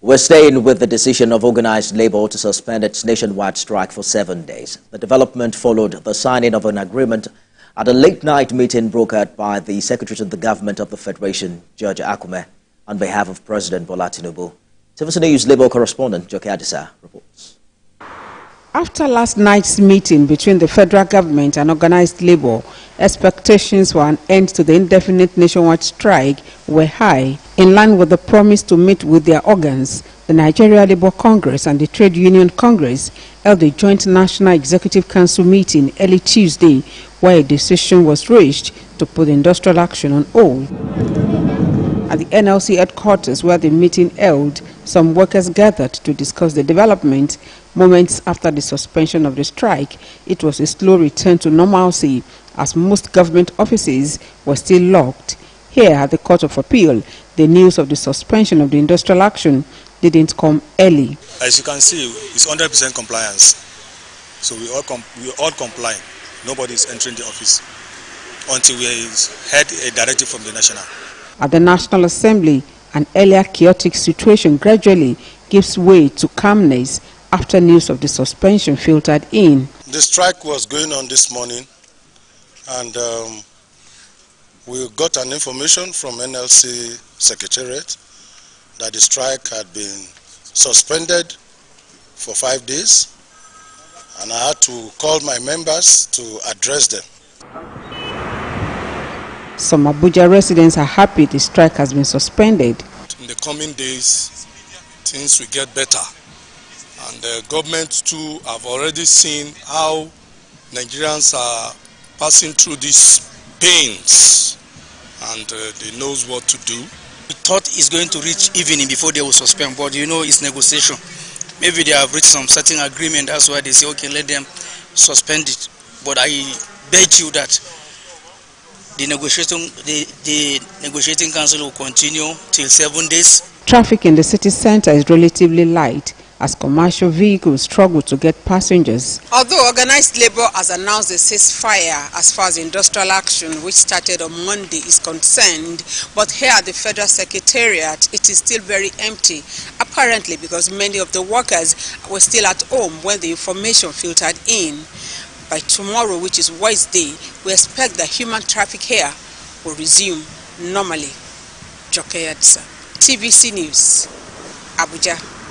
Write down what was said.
We're staying with the decision of Organized Labour to suspend its nationwide strike for 7 days. The development followed the signing of an agreement at a late-night meeting brokered by the Secretary to the Government of the Federation, Judge Akume, on behalf of President Bola Tinubu. TVC News Labour correspondent Joke Adisa reports. After last night's meeting between the federal government and Organized Labour, expectations for an end to the indefinite nationwide strike were high. In line with the promise to meet with their organs, the Nigeria Labour Congress and the Trade Union Congress held a joint National Executive Council meeting early Tuesday, where a decision was reached to put industrial action on hold. At the NLC headquarters where the meeting held, some workers gathered to discuss the development. Moments after the suspension of the strike, it was a slow return to normalcy as most government offices were still locked. Here at the Court of Appeal, the news of the suspension of the industrial action didn't come early. As you can see, it's 100% compliance. So we all comply. Nobody is entering the office until we had a directive from the national. At the National Assembly, an earlier chaotic situation gradually gives way to calmness after news of the suspension filtered in. The strike was going on this morning, and we got an information from NLC Secretariat that the strike had been suspended for 5 days, and I had to call my members to address them. Some Abuja residents are happy the strike has been suspended. In the coming days, things will get better. And the government too have already seen how Nigerians are passing through these pains, and they knows what to do. We thought it's going to reach evening before they will suspend, but you know it's negotiation. Maybe they have reached some certain agreement, that's why they say, okay, let them suspend it. But I bet you that the negotiating council will continue till 7 days. Traffic in the city center is relatively light as commercial vehicles struggle to get passengers. Although Organized Labour has announced a ceasefire as far as industrial action, which started on Monday, is concerned, but here at the Federal Secretariat, it is still very empty, apparently because many of the workers were still at home when the information filtered in. By tomorrow, which is Wednesday, we expect that human traffic here will resume normally. Joke Adisa, TVC News, Abuja.